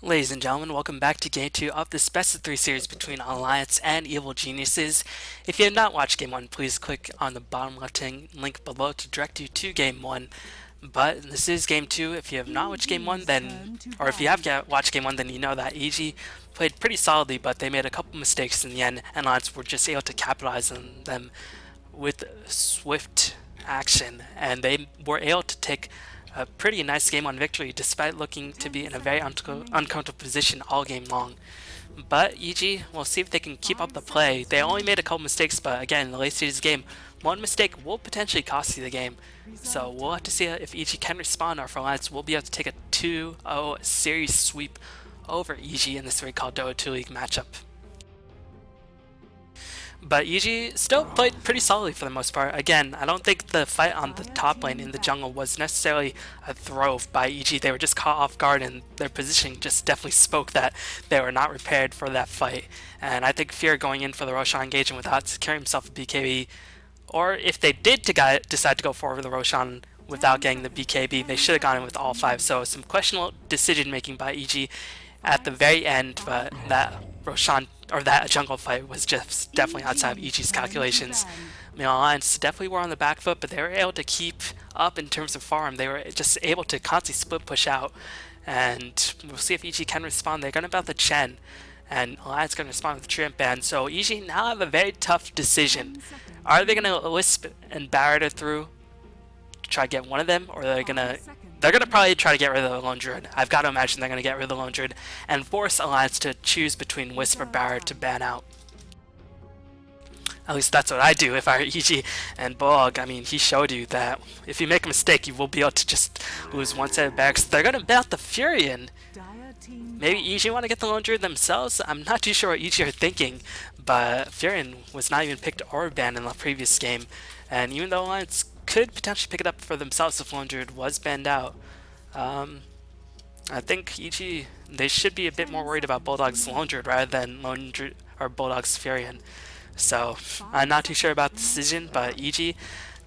Ladies and gentlemen, welcome back to Game 2 of this Best of 3 series between Alliance and Evil Geniuses. If you have not watched Game 1, please click on the bottom left-hand link below to direct you to Game 1. But this is Game 2. If you have not watched Game 1, then, or if you have watched Game 1, then you know that EG played pretty solidly, but they made a couple mistakes in the end, and Alliance were just able to capitalize on them with swift action, and they were able to take a pretty nice game on victory despite looking to be in a very uncomfortable position all game long. But EG, we'll see if they can keep up the play. They only made a couple mistakes, but again, in the late stages of the game, one mistake will potentially cost you the game. So we'll have to see if EG can respond, or if Alliance will be able to take a 2-0 series sweep over EG in this Raidcall Dota 2 League matchup. But EG still played pretty solidly for the most part. Again, I don't think the fight on the top lane in the jungle was necessarily a throw by EG. They were just caught off guard, and their positioning just definitely spoke that they were not prepared for that fight. And I think Fear going in for the Roshan engagement without securing himself a BKB, or if they did decide to go forward with the Roshan without getting the BKB, they should have gone in with all 5. So some questionable decision making by EG at the very end, but that Roshan or that jungle fight was just definitely outside of EG's calculations. Alliance definitely were on the back foot, but they were able to keep up in terms of farm. They were just able to constantly split push out, and we'll see if EG can respond. They're going to battle the Chen, and Alliance going to respond with the Tramp Band. So EG now have a very tough decision. Are they going to Wisp and Barret it through to try to get one of them, or they're going to probably try to get rid of the Lone Druid. I've got to imagine they're going to get rid of the Lone Druid and force Alliance to choose between Wisp or Barret to ban out. At least that's what I do if I were EG. And Bolg, I mean, he showed you that if you make a mistake, you will be able to just lose one set of barracks. They're going to bat the Furion. Maybe EG want to get the Lone Druid themselves? I'm not too sure what EG are thinking, but Furion was not even picked or banned in the previous game. And even though Alliance could potentially pick it up for themselves if Lone Druid was banned out, I think EG, they should be a bit more worried about Bulldog's Lone Druid rather than Lone Druid or Bulldog's Furion. So I'm not too sure about the decision, but EG,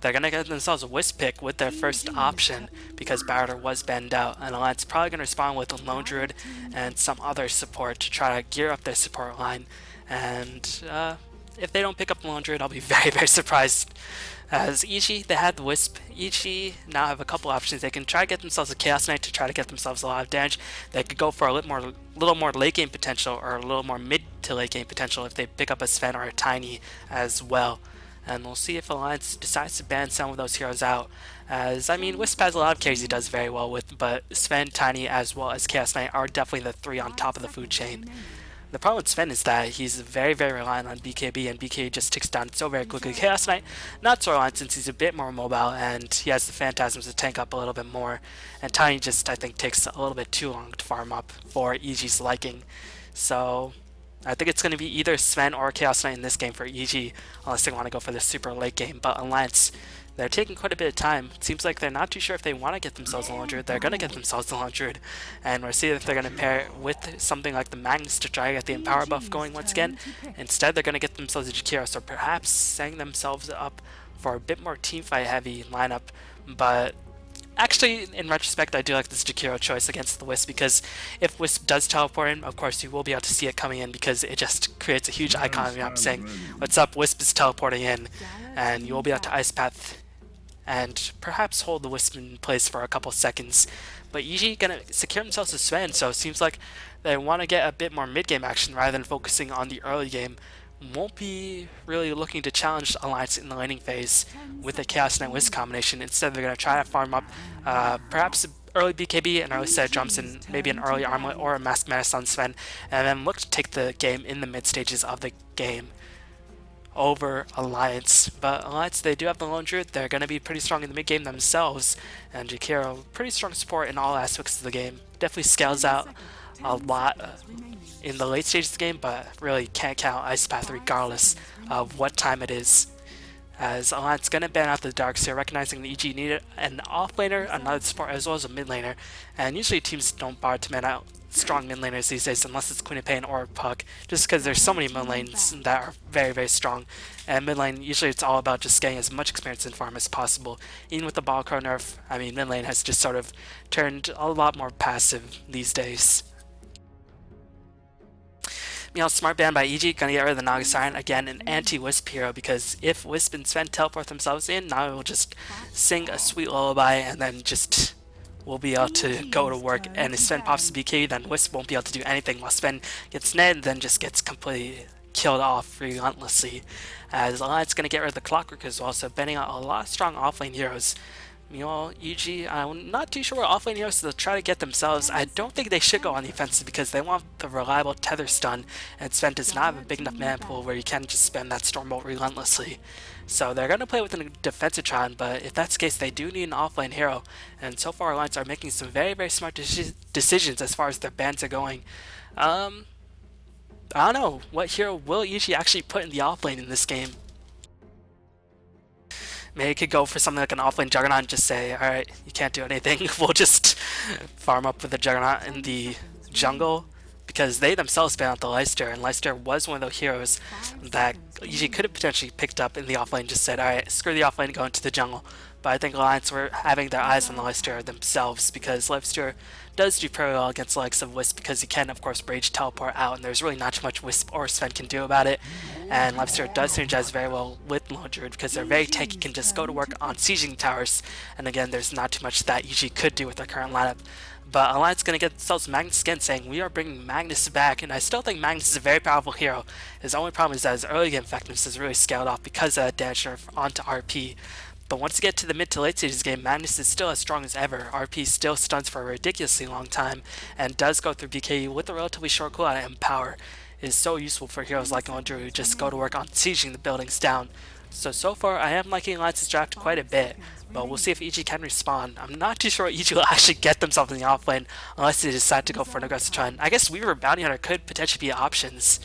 they're going to get themselves a Wisp pick with their first option because Barret was banned out, and Alliance probably going to respond with a Lone Druid and some other support to try to gear up their support line. And if they don't pick up the Lone Druid, I'll be very, very surprised. As EG, they had the Wisp. EG now have a couple options. They can try to get themselves a Chaos Knight to try to get themselves a lot of damage. They could go for a little more late game potential, or a little more mid to late game potential if they pick up a Sven or a Tiny as well. And we'll see if Alliance decides to ban some of those heroes out. As, I mean, Wisp has a lot of carries he does very well with, but Sven, Tiny, as well as Chaos Knight are definitely the 3 on top of the food chain. The problem with Sven is that he's very, very reliant on BKB, and BKB just ticks down so very quickly. Chaos Knight, not so reliant since he's a bit more mobile, and he has the Phantasms to tank up a little bit more. And Tiny just, I think, takes a little bit too long to farm up for EG's liking. So I think it's going to be either Sven or Chaos Knight in this game for EG, unless they want to go for the super late game. But Alliance, they're taking quite a bit of time. It seems like they're not too sure if they want to get themselves a Lone Druid. They're going to get themselves a Lone Druid. And we'll see if they're going to pair it with something like the Magnus to try to get the Empower buff going once again. Instead, they're going to get themselves a Jakiro, or perhaps setting themselves up for a bit more teamfight heavy lineup. But actually, in retrospect, I do like this Jakiro choice against the Wisp, because if Wisp does teleport in, of course you will be able to see it coming in, because it just creates a huge icon on the map saying, "What's up, Wisp is teleporting in," and you will be able to Ice Path and perhaps hold the Wisp in place for a couple seconds. But EG gonna secure themselves a Sven, so it seems like they want to get a bit more mid-game action rather than focusing on the early game. Won't be really looking to challenge Alliance in the laning phase with a Chaos Knight Wisp combination. Instead, they're going to try to farm up perhaps early BKB, an early set of jumps, and maybe an early Armlet or a Masked Menace on Sven, and then look to take the game in the mid stages of the game over Alliance. But Alliance, they do have the Lone Druid. They're going to be pretty strong in the mid game themselves, and Jakiro, pretty strong support in all aspects of the game. Definitely scales out a lot in the late stages of the game, but really can't count Ice Path regardless of what time it is. As Alliance going to ban out the Darks here, recognizing the EG needed an off laner, another support, as well as a mid laner. And usually teams don't bother to ban out strong mid laners these days unless it's Queen of Pain or Puck, just because there's so many mid lanes that are very, very strong. And mid lane, usually it's all about just getting as much experience in farm as possible. Even with the Ball Crow nerf, I mean, mid lane has just sort of turned a lot more passive these days. Smart ban by EG, gonna get rid of the Naga Siren. Again, an anti-Wisp hero, because if Wisp and Sven teleport themselves in, Naga will just sing a sweet lullaby and then just will be able to go to work. And if Sven pops the BK, then Wisp won't be able to do anything, while Sven gets Ned, then just gets completely killed off relentlessly. As Alliance gonna get rid of the Clockwork as well, so banning out a lot of strong offlane heroes. Meanwhile, EG, I'm not too sure what offlane heroes they'll try to get themselves. I don't think they should go on the offensive because they want the reliable tether stun, and Sven does not have a big enough mana pool where you can just spend that Stormbolt relentlessly. So they're going to play with a defensive Tron, but if that's the case, they do need an offlane hero. And so far, Alliance are making some very, very smart decisions as far as their bans are going. I don't know, what hero will EG actually put in the offlane in this game? Maybe it could go for something like an offlane Juggernaut and just say, alright, you can't do anything, we'll just farm up with the Juggernaut in the jungle, because they themselves ban out the Leicester, and Leicester was one of those heroes that EG could have potentially picked up in the offlane, just said, alright, screw the offlane, go into the jungle. But I think Alliance were having their eyes on the Leicester themselves, because Leicester does do pretty well against the likes of Wisp, because he can, of course, Rage teleport out, and there's really not too much Wisp or Sven can do about it. And Leicester does synergize very well with Lone Druid, because they're very tanky, can just go to work on sieging towers, and again, there's not too much that EG could do with their current lineup. But Alliance is going to get themselves Magnus again, saying we are bringing Magnus back, and I still think Magnus is a very powerful hero. His only problem is that his early game effectiveness is really scaled off because of that damage nerf onto RP. But once you get to the mid to late stages of the game, Magnus is still as strong as ever. RP still stuns for a ridiculously long time, and does go through BKE with a relatively short cooldown and power. It is so useful for heroes like Lone Druid who just go to work on sieging the buildings down. So far I am liking Alliance's draft quite a bit, but we'll see if EG can respond. I'm not too sure EG will actually get themselves in the offlane unless they decide to go for an aggressive trend. I guess Weaver Bounty Hunter could potentially be options.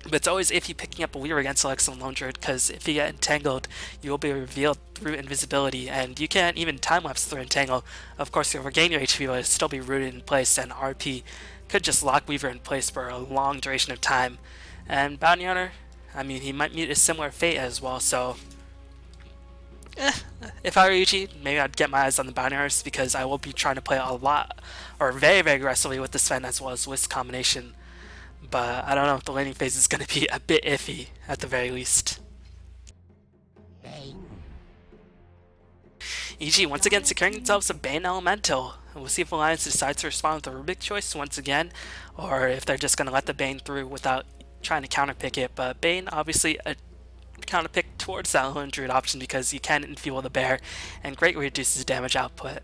But it's always iffy picking up a Weaver against Alexa and Lone Druid, because if you get entangled, you will be revealed through invisibility, and you can't even time-lapse through entangle. Of course, you'll regain your HP, but it'll still be rooted in place, and RP could just lock Weaver in place for a long duration of time. And Bounty Hunter, I mean, he might meet a similar fate as well, so if I were EG, maybe I'd get my eyes on the Bounty Hunters, because I will be trying to play a lot, or very, very aggressively with the Sven as well as Wisp combination. But I don't know if the laning phase is going to be a bit iffy, at the very least. EG once again securing themselves a Bane Elemental. We'll see if Alliance decides to respond with a Rubik choice once again, or if they're just going to let the Bane through without trying to counterpick it. But Bane, obviously a counterpick towards that Lone Druid option, because you can enfeeble the bear and greatly reduces damage output.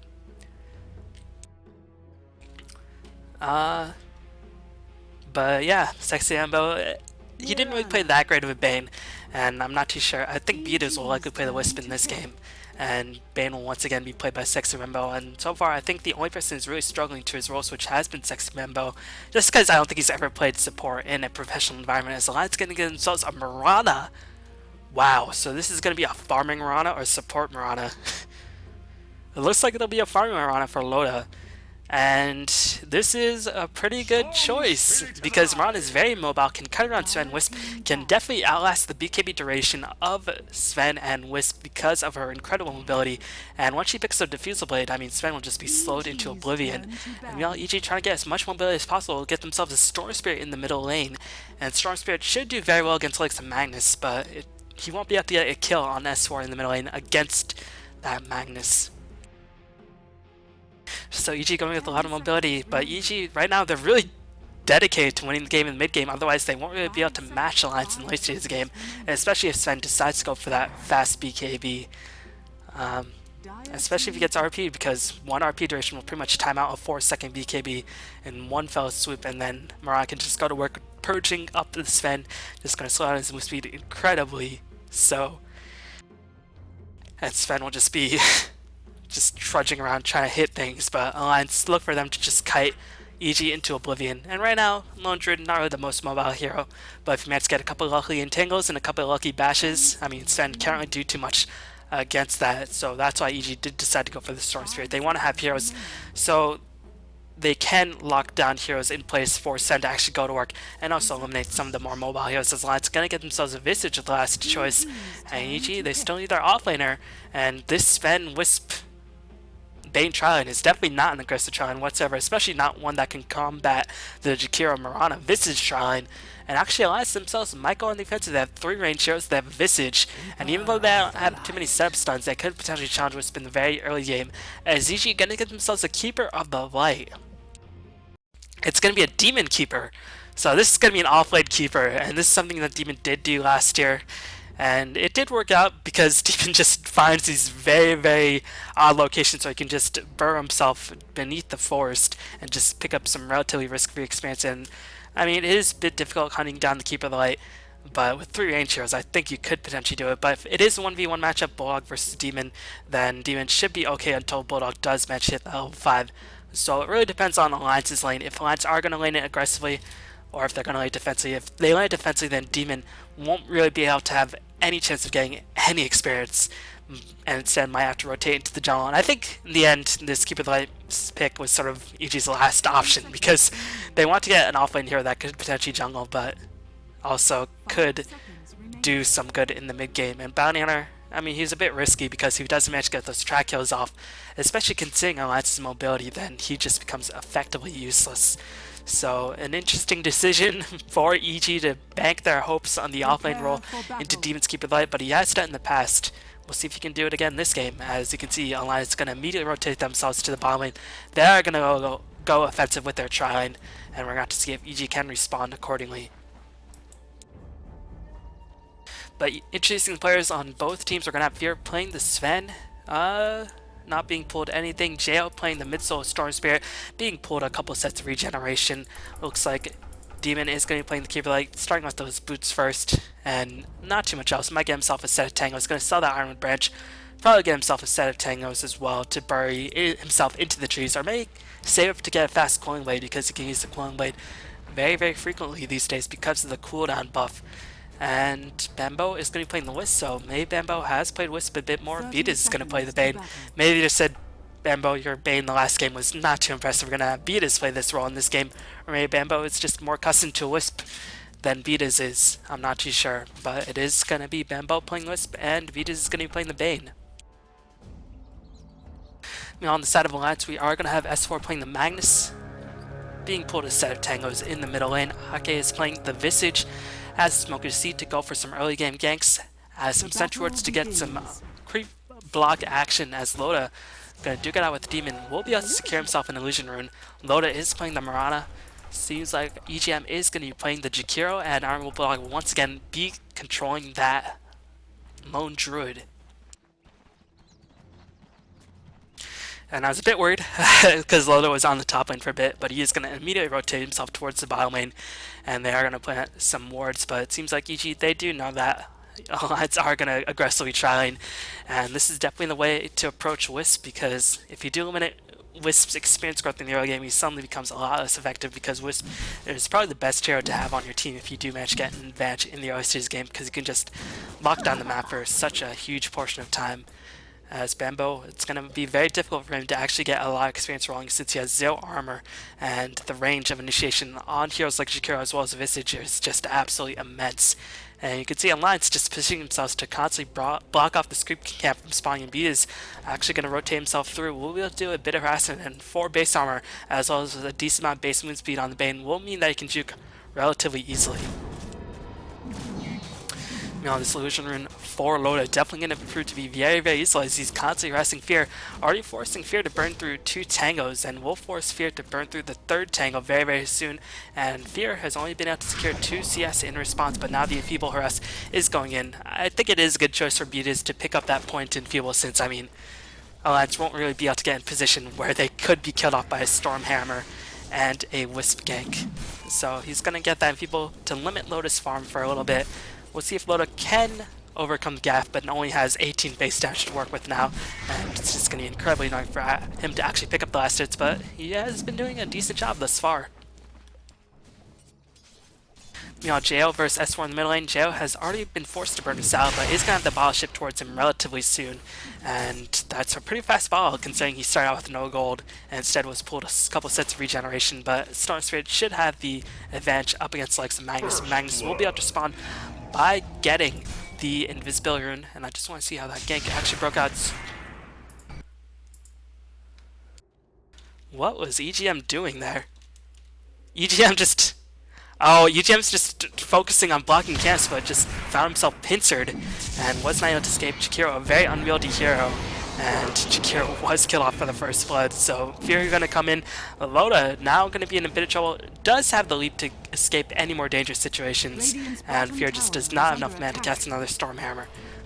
But yeah, Sexy Ambo, he didn't really play that great of a Bane, and I'm not too sure. I think Beaters will likely play the Wisp in this game, and Bane will once again be played by Sexy Rambo, and so far I think the only person who's really struggling to his role switch has been Sexy Rambo, just because I don't think he's ever played support in a professional environment. As Alliance going to get themselves a Mirana. Wow, so this is going to be a farming Mirana or support Mirana? It looks like it'll be a farming Mirana for Loda. And this is a pretty good choice, because Mirana is very mobile, can cut around Sven. Wisp can definitely outlast the BKB duration of Sven and Wisp because of her incredible mobility. And once she picks up Diffusal Blade, I mean, Sven will just be slowed into oblivion. And meanwhile, EG trying to get as much mobility as possible, get themselves a Storm Spirit in the middle lane. And Storm Spirit should do very well against like some Magnus, but he won't be able to get a kill on S4 in the middle lane against that Magnus. So EG going with a lot of mobility, but EG right now they're really dedicated to winning the game in the mid game, otherwise they won't really be able to match Alliance in the late stage of the game, and especially if Sven decides to go for that fast BKB. Especially if he gets RP, because one RP duration will pretty much time out a 4-second BKB in one fell swoop, and then Mirana can just go to work purging up the Sven, just going to slow down his move speed incredibly so. And Sven will just be just trudging around trying to hit things, but Alliance look for them to just kite EG into oblivion. And right now, Lone Druid not really the most mobile hero, but if you manage to get a couple of lucky entangles and a couple of lucky bashes, I mean, Sven can't really do too much against that, so that's why EG did decide to go for the Storm Spirit. They want to have heroes so they can lock down heroes in place for Sven to actually go to work, and also eliminate some of the more mobile heroes, as Alliance going to get themselves a Visage with the last choice. And EG, they still need their offlaner, and this Sven Wisp Bane Triline is definitely not an aggressive Triline whatsoever, especially not one that can combat the Jakiro Mirana Visage Triline. And actually, Alliance themselves might go on the offensive. They have 3 range heroes, they have Visage, and even though they don't have too many setup stuns, they could potentially challenge Wisp in the very early game. As ZG gonna get themselves a Keeper of the Light. It's gonna be a Demon Keeper. So this is gonna be an offlane Keeper, and this is something that Demon did do last year. And it did work out because Demon just finds these very, very odd locations where he can just burrow himself beneath the forest and just pick up some relatively risk-free experience. And I mean, it is a bit difficult hunting down the Keeper of the Light, but with 3 range heroes, I think you could potentially do it. But if it is a 1v1 matchup, Bulldog versus Demon, then Demon should be okay until Bulldog does match hit level 5. So it really depends on Alliance's lane. If Alliance are going to lane it aggressively, or if they're going to lane it defensively. If they lane it defensively, then Demon won't really be able to have any chance of getting any experience, and instead might have to rotate into the jungle. And I think in the end, this Keeper of the Light pick was sort of EG's last option, because they want to get an offlane hero that could potentially jungle, but also could do some good in the mid game. And Bounty Hunter, I mean, he's a bit risky because if he doesn't manage to get those track kills off, especially considering Alliance's mobility, then he just becomes effectively useless. So an interesting decision for EG to bank their hopes on the offlane role into Demon's Keeper of the Light, but he has done it in the past. We'll see if he can do it again this game. As you can see, Alliance is going to immediately rotate themselves to the bottom lane. They are going to go offensive with their Triline, and we're going to see if EG can respond accordingly. But interesting players on both teams. We're going to have Fear playing the Sven, not being pulled anything. JL playing the mid-soul Storm Spirit, being pulled a couple sets of regeneration. Looks like Demon is going to be playing the Keeper of the Light, starting with those boots first, and not too much else. Might get himself a set of tangos. Going to sell that Ironwood branch, probably get himself a set of tangos as well to bury himself into the trees, or may save up to get a fast cooling blade because he can use the cooling blade very, very frequently these days because of the cooldown buff. And Bambo is going to be playing the Wisp, so maybe Bambo has played Wisp a bit more. Beatus is going to play the Bane. Maybe they just said, Bambo, your Bane the last game was not too impressive. We're going to have Beatus play this role in this game. Or maybe Bambo is just more accustomed to Wisp than Beatus is. I'm not too sure. But it is going to be Bambo playing Wisp, and Beatus is going to be playing the Bane. Now on the side of Alliance, we are going to have S4 playing the Magnus, being pulled a set of tangos in the middle lane. Ake is playing the Visage, has Smoker's Seed to go for some early game ganks, has some Sentry Wards to get some creep block action, as Loda gonna duke it out with Demon. Will be able to secure himself an Illusion Rune. Loda is playing the Mirana. Seems like EGM is gonna be playing the Jakiro, and Arm will once again be controlling that lone Druid. And I was a bit worried because Loda was on the top lane for a bit, but he is going to immediately rotate himself towards the bottom lane, and they are going to plant some wards. But it seems like EG, they do know that Alliance are going to aggressively try lane, and this is definitely the way to approach Wisp, because if you do limit Wisp's experience growth in the early game, he suddenly becomes a lot less effective, because Wisp is probably the best hero to have on your team if you do manage to get an advantage in the early stage game, because you can just lock down the map for such a huge portion of time. As Bambo, it's going to be very difficult for him to actually get a lot of experience rolling since he has 0 armor, and the range of initiation on heroes like Jakiro as well as Visage is just absolutely immense. And you can see Alliance just positioning themselves to constantly block off the Screep camp from spawning, and B is actually going to rotate himself through. We'll be able to do a bit of harassment, and 4 base armor as well as a decent amount of base movement speed on the Bane will mean that he can juke relatively easily. This Illusion Rune for Loda definitely going to prove to be very, very useful, as he's constantly harassing Fear, already forcing Fear to burn through 2 tangos, and will force Fear to burn through the 3rd tango very, very soon. And Fear has only been able to secure 2 CS in response, but now the Enfeeble Harass is going in. I think it is a good choice for Beatus to pick up that point in Enfeeble, since, I mean, Alliance won't really be able to get in position where they could be killed off by a Storm Hammer and a Wisp gank. So he's going to get that Enfeeble to limit Loda's farm for a little bit. We'll see if Loda can overcome the gap, but only has 18 base damage to work with now, and it's just going to be incredibly annoying for him to actually pick up the last hits, but he has been doing a decent job thus far. JO versus S4 in the middle lane. JO has already been forced to burn his salve, but is going to have the bottle shipped towards him relatively soon, and that's a pretty fast bottle considering he started out with no gold and instead was pulled a couple sets of regeneration. But Storm Spirit should have the advantage up against like some Magnus. Magnus will be able to spawn by getting the Invisibility Rune, and I just want to see how that gank actually broke out. What was EGM doing there? EGM just... Oh, EGM's just focusing on blocking camps, but just found himself pincered and was not able to escape Jakiro, a very unwieldy hero. And Jakiro was killed off for the first blood, so Fury going to come in. Loda now going to be in a bit of trouble. Does have the leap to escape any more dangerous situations, and Fury just does not have enough mana to cast another Stormhammer.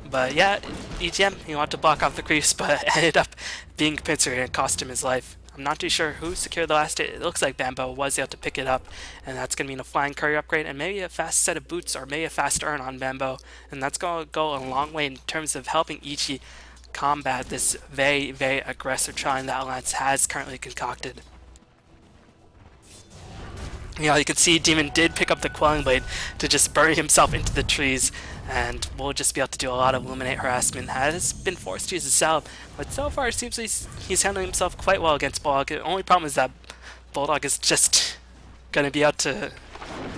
But yeah, EGM, he wanted to block off the creeps, but ended up being pincered and it cost him his life. I'm not too sure who secured the last hit. It looks like Bambo was able to pick it up, and that's going to mean a flying courier upgrade and maybe a fast set of boots or maybe a fast earn on Bambo. And that's going to go a long way in terms of helping Ichi combat this very, very aggressive challenge that Alliance has currently concocted. You know, you can see Demon did pick up the Quelling Blade to just bury himself into the trees, and we'll just be able to do a lot of Illuminate harassment. Has been forced to use his salve, but so far it seems he's handling himself quite well against Bulldog. The only problem is that Bulldog is just going to be able to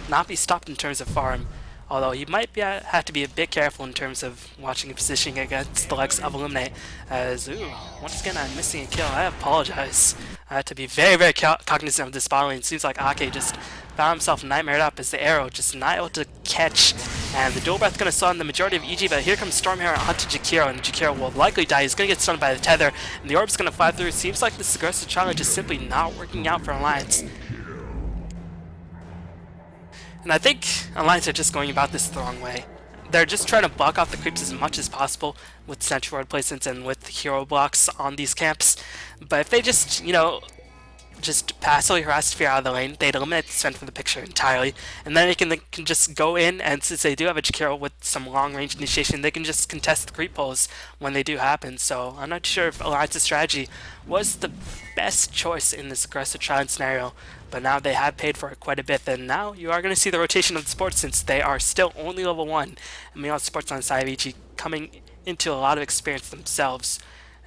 not be stopped in terms of farm, although he might have to be a bit careful in terms of watching and positioning against the likes of Illuminate. As, ooh, once again I'm missing a kill. I apologize. I had to be very, very cognizant of this bottle lane. It seems like Ake just found himself nightmared up as the arrow just not able to catch. And the dual breath going to stun the majority of EG, but here comes Stormhammer onto Jakiro, and Jakiro will likely die. He's going to get stunned by the tether, and the orb's going to fly through. It seems like this aggressive challenge is simply not working out for Alliance. And I think Alliance are just going about this the wrong way. They're just trying to block off the creeps as much as possible with sentry ward placements and with hero blocks on these camps. But if they just, you know, just passively harass Sphere out of the lane, they'd eliminate the Sven from the picture entirely, and then they can just go in, and since they do have a Jakiro with some long-range initiation, they can just contest the creep pulls when they do happen. So I'm not sure if Alliance's strategy was the best choice in this aggressive challenge scenario, but now they have paid for it quite a bit, and now you are going to see the rotation of the sports since they are still only level 1, and meanwhile sports on the side of EG coming into a lot of experience themselves.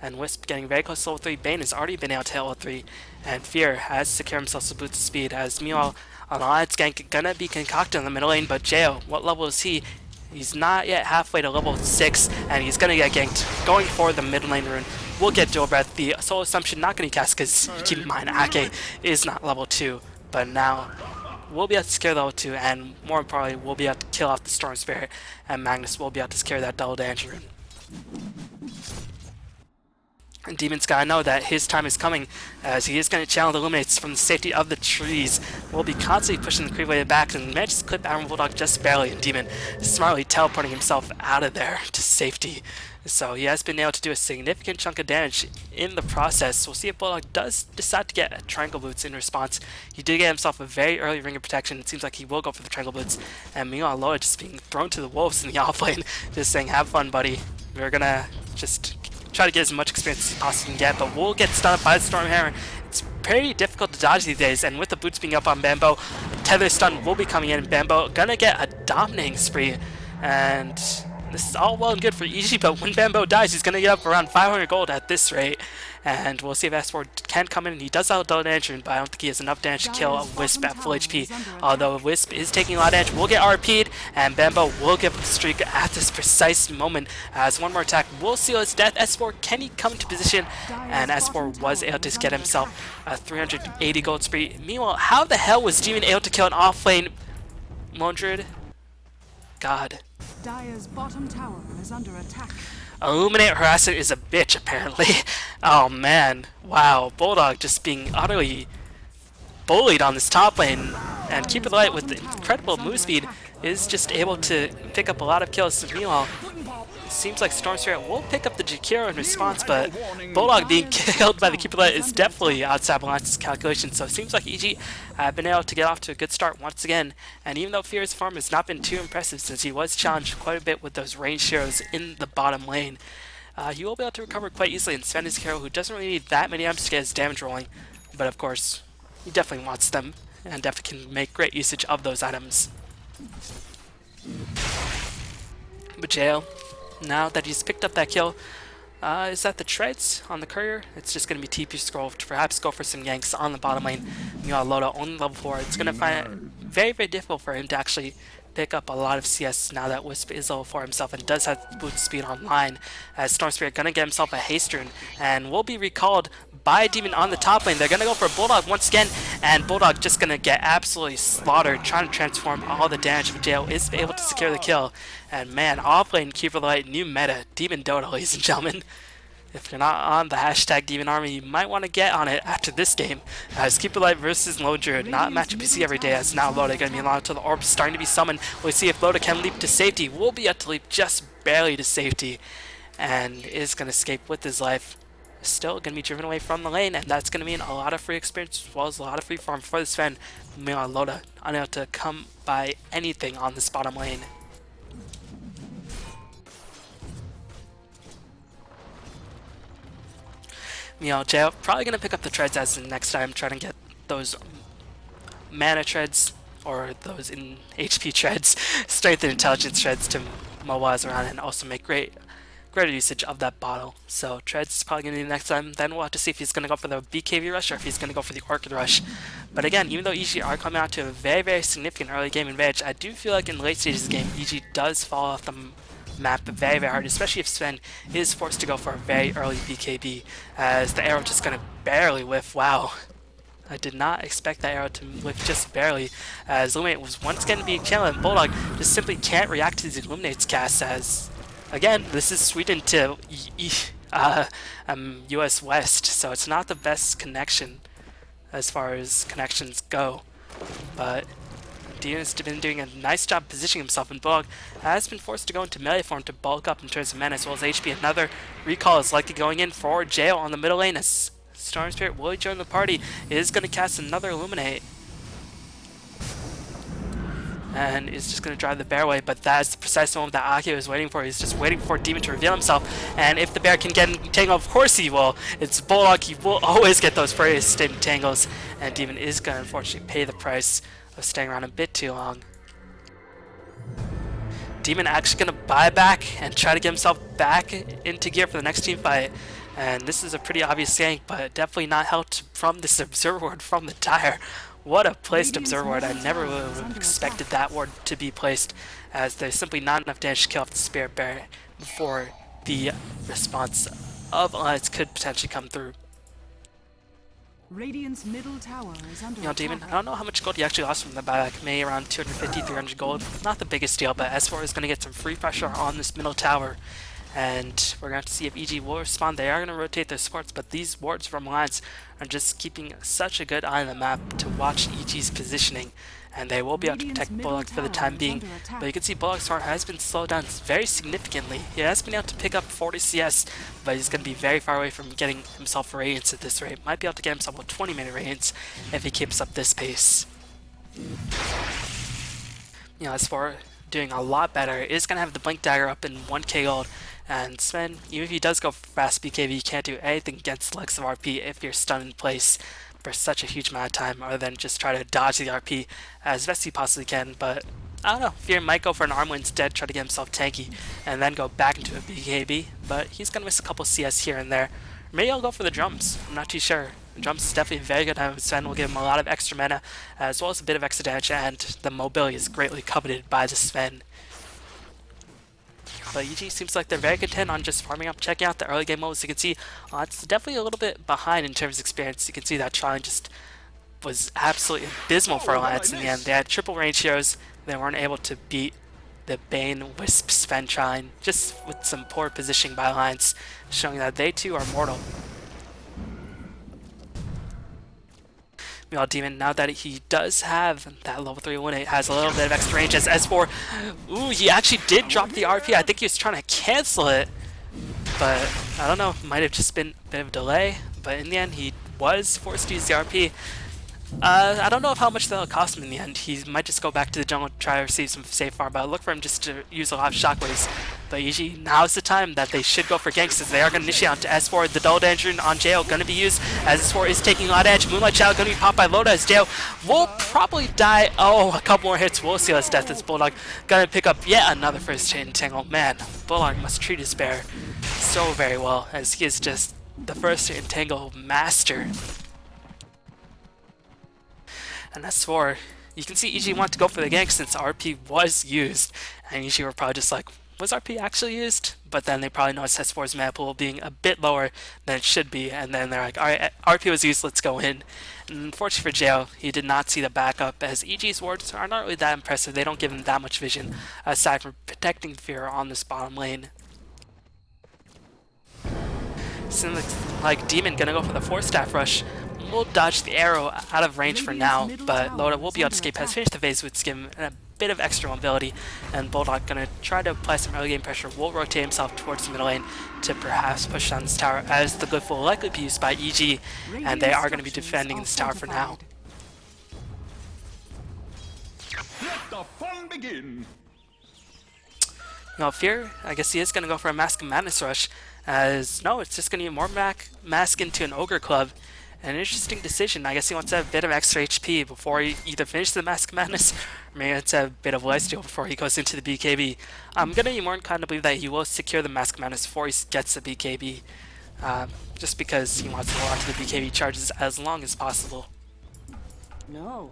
And Wisp getting very close to level 3. Bane has already been able to hit level 3. And Fear has secured himself some boots of speed. As meanwhile, an Alliance gank gonna be concocted in the middle lane. But Jayo, what level is he? He's not yet halfway to level 6. And he's gonna get ganked. Going for the mid lane rune. We'll get Dual Breath. The Soul Assumption not gonna cast because keep in mind, Ake is not level 2. But now we'll be able to secure level 2. And more importantly, we'll be able to kill off the Storm Spirit. And Magnus will be able to secure that double damage rune. And Demon's gotta know that his time is coming, as he is going to channel the Illuminates from the safety of the trees. We'll be constantly pushing the creep wave back, and manages to clip Admiral Bulldog just barely, and Demon smartly teleporting himself out of there to safety. So he has been able to do a significant chunk of damage in the process. We'll see if Bulldog does decide to get Triangle Boots in response. He did get himself a very early Ring of Protection. It seems like he will go for the Triangle Boots. And meanwhile, Loa just being thrown to the wolves in the offlane, just saying, have fun, buddy. We're gonna just try to get as much experience as you possibly can get, but we'll get stunned by the Stormhammer. It's pretty difficult to dodge these days, and with the boots being up on Bambo, Tether Stun will be coming in. Bambo gonna get a dominating spree, and this is all well and good for EG, but when Bambo dies, he's gonna get up around 500 gold at this rate, and we'll see if S4 can come in. He does have a double damage, but I don't think he has enough damage to kill a Wisp at full HP, although Wisp is taking a lot of damage. We'll get RP'd, and Bambo will give up the streak at this precise moment, as one more attack will seal his death. S4, can he come into position? And S4 was able to get himself a 380 gold spree. Meanwhile, how the hell was Demon able to kill an off-lane Mondred? God. Dire's bottom tower is under attack. Illuminate Harasser is a bitch, apparently. Oh man, wow, Bulldog just being utterly bullied on this top lane, and Keep It Light with the incredible move speed is just able to pick up a lot of kills. Meanwhile, it seems like Storm Spirit will pick up the Jakiro in response, but Bulldog being killed by the Keep It Light is definitely outside Alliance's calculation, so it seems like EG have been able to get off to a good start once again. And even though Fear's farm has not been too impressive since he was challenged quite a bit with those ranged heroes in the bottom lane, he will be able to recover quite easily, and Sven is a hero who doesn't really need that many items to get his damage rolling, but of course, he definitely wants them, and definitely can make great usage of those items. But Jail, now that he's picked up that kill, is that the treads on the courier? It's just going to be TP scroll to perhaps go for some ganks on the bottom lane. Meanwhile, Loda only level 4. It's going to find it very, very difficult for him to actually pick up a lot of CS now that Wisp is level 4 himself and does have boot speed online, as Storm Spirit going to get himself a haste rune and will be recalled by Demon on the top lane. They're going to go for Bulldog once again, and Bulldog just going to get absolutely slaughtered, trying to transform all the damage, but Jail is able to secure the kill. And man, off lane, Keeper Light, new meta, Demon Dota, ladies and gentlemen. If you're not on the hashtag Demon Army, you might want to get on it after this game. As Keeper Light versus Lone Druid, not a matchup you see every day, as now Loda going to be allowed to the orb starting to be summoned. We'll see if Loda can leap to safety. Will be able to leap just barely to safety, and is going to escape with his life. Still going to be driven away from the lane, and that's going to mean a lot of free experience as well as a lot of free farm for this Sven. Meanwhile, Loda unable to come by anything on this bottom lane. Jail probably going to pick up the treads as the next time, trying to get those mana treads, or those in HP treads, strength and intelligence treads to mobilize around and also make greater usage of that bottle. So treads is probably going to be the next time. Then we'll have to see if he's going to go for the BKB rush or if he's going to go for the Orchid rush. But again, even though EG are coming out to a very, very significant early game advantage, I do feel like in late stages of the game, EG does fall off the map very, very hard, especially if Sven is forced to go for a very early BKB, as the arrow just going to barely whiff. Wow. I did not expect that arrow to whiff just barely, as Illuminate was once again being challenged, and Bulldog just simply can't react to these Illuminate's cast, as, again, this is Sweden to US West, so it's not the best connection as far as connections go, but Dion's been doing a nice job positioning himself, and Bulldog has been forced to go into melee form to bulk up in terms of mana as well as HP. Another recall is likely going in for Jail on the middle lane, as Storm Spirit will join the party. It is going to cast another Illuminate, and is just going to drive the bear away, but that is the precise moment that Akio is waiting for. He's just waiting for Demon to reveal himself, and if the bear can get entangled, of course he will. It's Bulldog, he will always get those first entangles, and Demon is going to unfortunately pay the price of staying around a bit too long. Demon actually going to buy back and try to get himself back into gear for the next team fight, and this is a pretty obvious gank, but definitely not helped from this Observer Ward from the Dire. What a placed Observer Ward. I never would have expected that ward to be placed, as there's simply not enough damage to kill off the Spirit Bear before the response of Alliance could potentially come through. Radiant's middle tower is under attack. Demon, I don't know how much gold you actually lost from the buyback. Maybe around 250, 300 gold. Not the biggest deal, but S4 is going to get some free pressure on this middle tower. And we're going to have to see if EG will respond. They are going to rotate their supports, but these wards from Alliance are just keeping such a good eye on the map to watch EG's positioning. And they will be able to protect Bulldog for the time being. But you can see Bulldog's farm has been slowed down very significantly. He has been able to pick up 40 CS, but he's going to be very far away from getting himself Radiance at this rate. Might be able to get himself a 20-minute Radiance if he keeps up this pace. As for doing a lot better, is going to have the Blink Dagger up in 1k gold. And Sven, even if he does go for fast BKB, you can't do anything against Lex of RP if you're stunned in place for such a huge amount of time, other than just try to dodge the RP as best he possibly can. But I don't know, Fear might go for an Armor instead, try to get himself tanky, and then go back into a BKB, but he's going to miss a couple CS here and there. Maybe I'll go for the drums, I'm not too sure. The drums is definitely very good. Sven will give him a lot of extra mana, as well as a bit of extra damage, and the mobility is greatly coveted by the Sven. But EG seems like they're very content on just farming up, checking out the early game modes. You can see it's definitely a little bit behind in terms of experience. You can see that Trine just was absolutely abysmal for Alliance in the end. They had triple range heroes. They weren't able to beat the Bane, Wisp, Sven, Trine, just with some poor positioning by Alliance, showing that they too are mortal. Meanwhile, Demon, now that he does have that level 3 Illuminate, has a little bit of extra range as S4. Ooh, he actually did drop the RP. I think he was trying to cancel it, but I don't know, might have just been a bit of a delay, but in the end he was forced to use the RP. I don't know how much that'll cost him in the end. He might just go back to the jungle and try to receive some safe farm, but I look for him just to use a lot of shockwaves. But EG, now's the time that they should go for ganks, as they are going to initiate onto S4. The double danger on Jail going to be used, as S4 is taking a lot of edge. Moonlight Child going to be popped by Loda, as Jail will probably die. Oh, a couple more hits will seal his death, as Bulldog going to pick up yet another first hit entangle. Man, Bulldog must treat his bear so very well, as he is just the first hit entangle master. And S4, you can see EG want to go for the gank since RP was used, and EG were probably just like, was RP actually used? But then they probably noticed S4's mana pool being a bit lower than it should be, and then they're like, alright, RP was used, let's go in. And unfortunately for Jail, he did not see the backup, as EG's wards are not really that impressive. They don't give him that much vision, aside from protecting Fear on this bottom lane. Seems like Demon gonna go for the 4-staff rush. We'll dodge the arrow out of range for now, but Loda will be able to escape, has finished the phase, which gives him a bit of extra mobility, and Bulldog gonna try to apply some early game pressure, will rotate himself towards the middle lane to perhaps push down this tower, as the glyph will likely be used by EG, and they are going to be defending this tower for now. Let the fun begin. Now Fear, I guess he is going to go for a Mask of Madness rush, as no, it's just going to be more Mask into an Ogre Club. An interesting decision. I guess he wants to have a bit of extra HP before he either finishes the Mask of Madness, or maybe it's a bit of lifesteal before he goes into the BKB. I'm going to be more inclined to believe that he will secure the Mask of Madness before he gets the BKB, just because he wants to hold on to the BKB charges as long as possible. No.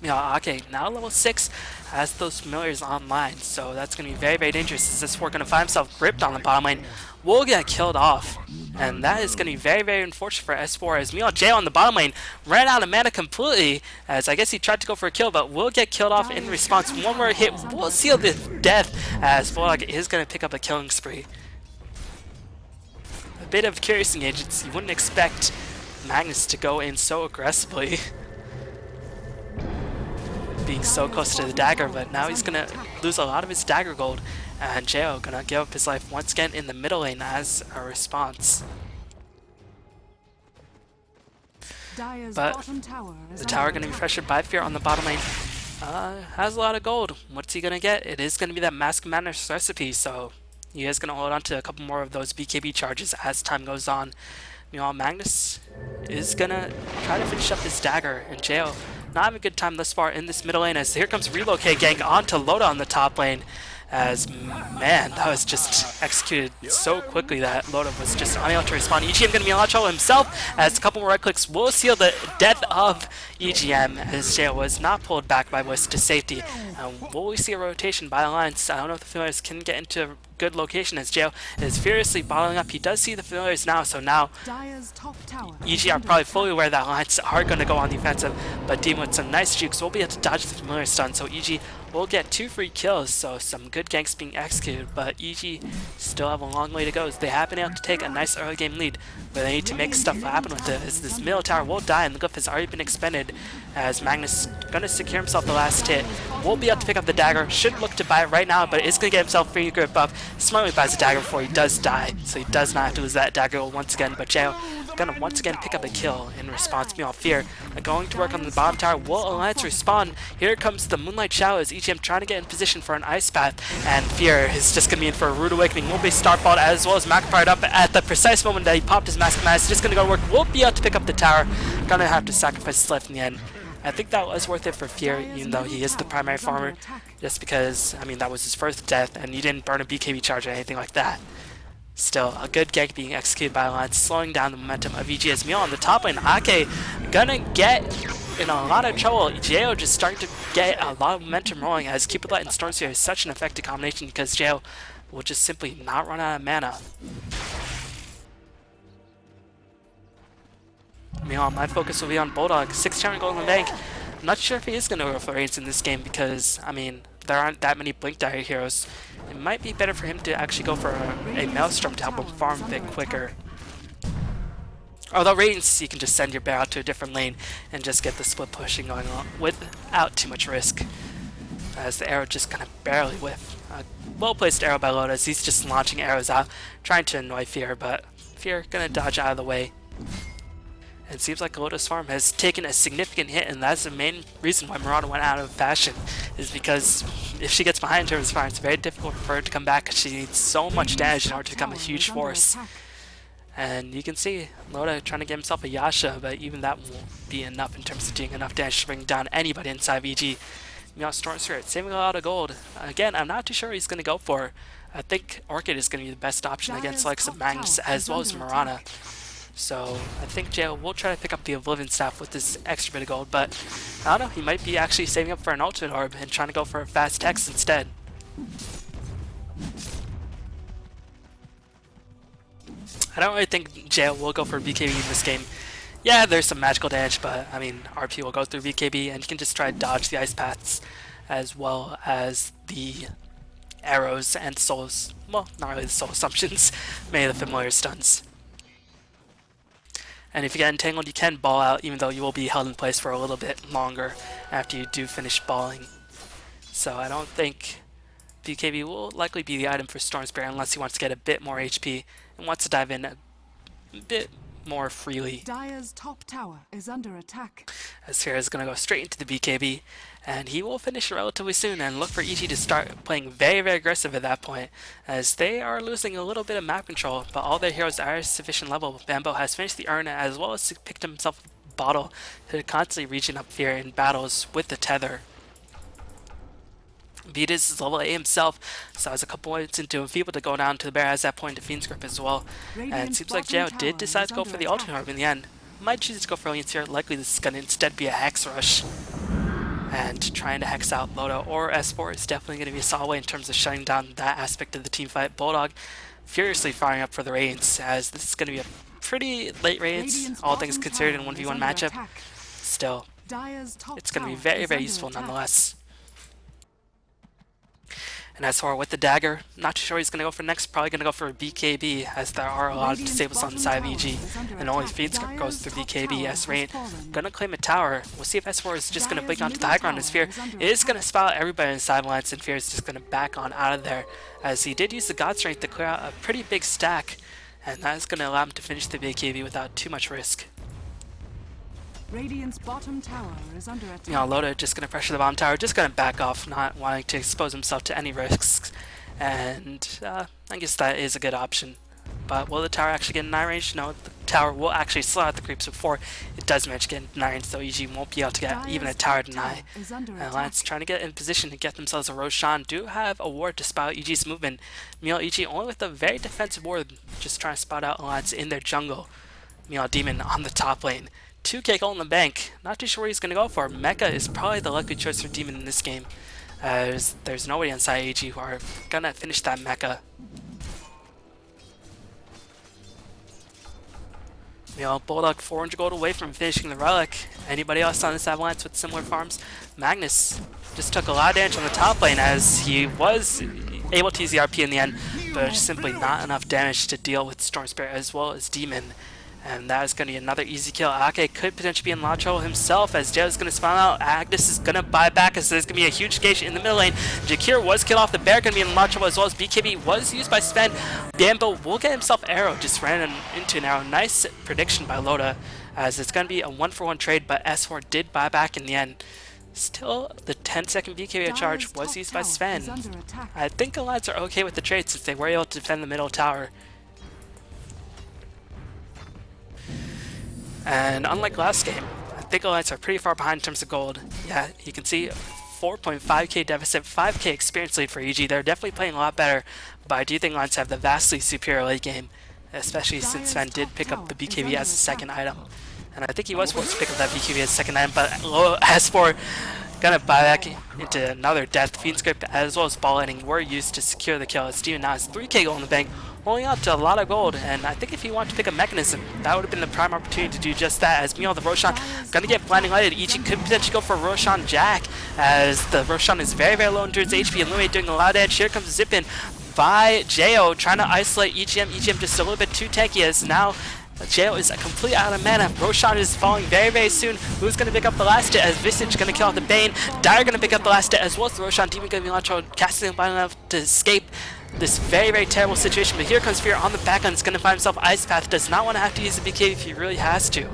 Yeah, okay, now level 6 has those familiars online, so that's going to be very, very dangerous, as this Fork going to find himself gripped on the bottom lane, will get killed off, and that is going to be very, very unfortunate for S4, as Meow J on the bottom lane ran out of mana completely, as I guess he tried to go for a kill, but will get killed off in response. One more hit will seal the death, as Bulldog is going to pick up a killing spree. A bit of curious engagement. You wouldn't expect Magnus to go in so aggressively, being so close to the dagger, but now he's gonna lose a lot of his dagger gold, and Jo gonna give up his life once again in the middle lane as a response. But the tower gonna be pressured by Fear on the bottom lane. Has a lot of gold. What's he gonna get? It is gonna be that Mask of Madness recipe, so he is gonna hold on to a couple more of those BKB charges as time goes on. Meanwhile, Magnus is gonna try to finish up his dagger, and Jo not having a good time thus far in this middle lane, as here comes Relocate Gang onto Loda on the top lane, as, man, that was just executed so quickly that Loda was just unable to respond. EGM going to be a lot of trouble himself, as a couple more right clicks will seal the death of EGM, as Jail was not pulled back by Wisp to safety. Will we see a rotation by Alliance? I don't know if the familiars can get into a good location, as Jail is furiously bottling up. He does see the familiars now, so now EG are probably fully aware that Alliance are going to go on the offensive, but Demon with some nice jukes will be able to dodge the familiar stun, so EG will get 2 free kills, so some good ganks being executed, but EG still have a long way to go, as they have been able to take a nice early game lead, but they need to make stuff happen with it, as this middle tower will die and the glyph has already been expended, as Magnus going to secure himself the last hit, will be able to pick up the dagger, should look to buy it right now, but is going to get himself free grip buff, smartly buys the dagger before he does die, so he does not have to lose that dagger once again, but Jail going to once again pick up a kill in response. Meanwhile, Fear going to work on the bottom tower. Will Alliance respawn? Here comes the Moonlight Shadow as EGM trying to get in position for an Ice Path, and Fear is just going to be in for a rude awakening. Will be Starfall as well as Mac fired up at the precise moment that he popped his Mask of Madness. Just going to go to work. Will be able to pick up the tower. Going to have to sacrifice his life in the end. I think that was worth it for Fear, even though he is the primary farmer, just because, I mean, that was his first death, and he didn't burn a BKB charge or anything like that. Still, a good gank being executed by Alliance, slowing down the momentum of EG as Meow on the top lane. Ake gonna get in a lot of trouble. Jo just starting to get a lot of momentum rolling, as Keep It Light and Stormsphere is such an effective combination, because Jo will just simply not run out of mana. Meanwhile, my focus will be on Bulldog. 600 gold in the bank. I'm not sure if he is going to go for raids in this game, because, I mean, there aren't that many Blink Dagger heroes. It might be better for him to actually go for a Maelstrom to help him farm a bit quicker. Although raids, you can just send your bear out to a different lane and just get the split pushing going on without too much risk, as the arrow just kind of barely whiff. A well-placed arrow by Loda, as he's just launching arrows out, trying to annoy Fear, but Fear gonna dodge out of the way. It seems like Loda's farm has taken a significant hit, and that's the main reason why Mirana went out of fashion, is because if she gets behind her farm, it's very difficult for her to come back, because she needs so much damage in order to become a huge force. And you can see Loda trying to get himself a Yasha, but even that won't be enough in terms of doing enough damage to bring down anybody inside of EG. Meanwhile, Storm Spirit saving a lot of gold. Again, I'm not too sure what he's going to go for. I think Orchid is going to be the best option against likes of Magnus as well as Mirana. So I think JL will try to pick up the Oblivion Staff with this extra bit of gold, but I don't know, he might be actually saving up for an Ultimate Orb and trying to go for a fast Hex instead. I don't really think JL will go for BKB in this game. Yeah, there's some magical damage, but I mean, RP will go through BKB and you can just try to dodge the Ice Paths as well as the arrows and souls. Well, not really the soul assumptions, many of the familiar stuns. And if you get entangled, you can ball out, even though you will be held in place for a little bit longer after you do finish balling. So I don't think BKB will likely be the item for Storm Spirit unless he wants to get a bit more HP and wants to dive in a bit more freely. Dire's top tower is under attack. As Fear is going to go straight into the BKB, and he will finish relatively soon and look for EG to start playing very, very aggressive at that point, as they are losing a little bit of map control, but all their heroes are sufficient level. Bambo has finished the urn as well as picked himself a bottle to constantly regen up Fear in battles with the tether. Beatus is level 8 himself, so has a couple points into him able to go down to the bear as that point to Fiend's Grip as well. And it seems like Jao did decide to go for the Ultimate Orb in the end. Might choose to go for Alliance here. Likely this is going to instead be a Hex Rush. And trying to Hex out Loda or S4 is definitely going to be a solid way in terms of shutting down that aspect of the team fight. Bulldog furiously firing up for the Radiance, as this is going to be a pretty late Radiance, all things considered in 1v1 matchup. Still, it's going to be very, very useful nonetheless. And as for with the dagger, not too sure he's going to go for next, probably going to go for a BKB, as there are a lot of disables on the side of EG, and only Fiend's Grip goes through BKB as Rain. Going to claim a tower. We'll see if S4 is just going to blink onto the high ground as Fear. It is going to spot everybody in the side lines, and Fear is just going to back on out of there, as he did use the God Strength to clear out a pretty big stack, and that is going to allow him to finish the BKB without too much risk. Radiant's bottom tower is under attack. You know, Loda just going to pressure the bottom tower, just going to back off, not wanting to expose himself to any risks. And I guess that is a good option. But will the tower actually get in 9 range? No, the tower will actually slow out the creeps before it does manage to get in 9, so EG won't be able to get even a tower deny. And Alliance trying to get in position to get themselves a Roshan. Do have a ward to spot out EG's movement. Meanwhile, EG only with a very defensive ward, just trying to spot out Alliance in their jungle. Meanwhile, Demon on the top lane. 2k gold in the bank. Not too sure what he's going to go for. Mecha is probably the likely choice for Demon in this game, as there's nobody on side AG who are going to finish that Mecha. You know, Bulldog 400 gold away from finishing the Relic. Anybody else on this Alliance with similar farms? Magnus just took a lot of damage on the top lane, as he was able to use the RP in the end, but simply not enough damage to deal with Storm Spirit as well as Demon. And that is going to be another easy kill. Ake could potentially be in lot of trouble himself, as Jao is going to spawn out. Agnes is going to buy back, as there's going to be a huge engagement in the middle lane. Jakir was killed off the bear, going to be in lot of trouble, as well as BKB was used by Sven. Bambo will get himself arrow, just ran into an arrow. Nice prediction by Loda, as it's going to be a 1-for-1 trade, but S4 did buy back in the end. Still, the 10-second BKB charge was used by Sven. I think Alliance are okay with the trade since they were able to defend the middle tower. And unlike last game, I think Alliance are pretty far behind in terms of gold. Yeah, you can see 4.5k deficit, 5k experience lead for EG. They're definitely playing a lot better, but I do think Alliance have the vastly superior late game, especially since Sven did pick up the BKB as a second item. And I think he was forced to pick up that BKB as a second item, but as for gonna buy back into another death, Fiend's Grip as well as ball lightning were used to secure the kill, as Steven now has 3k gold in the bank, holding out to a lot of gold. And I think if he wanted to pick a mechanism, that would have been the prime opportunity to do just that, as meanwhile the Roshan gonna get blinding lighted. EG could potentially go for Roshan Jack, as the Roshan is very, very low in turns HP, and Lumine doing a lot of damage. Here comes Zip in by Jo, trying to isolate EGM. EGM just a little bit too tanky, as now Jail is completely out of mana. Roshan is falling very, very soon. Who's going to pick up the last hit, as Visage going to kill off the Bane. Dire going to pick up the last hit, as well as the Roshan. Demon going to be launched, casting by enough to escape this very, very terrible situation. But here comes Fear on the back end. It's going to find himself Ice Path. Does not want to have to use the BK if he really has to.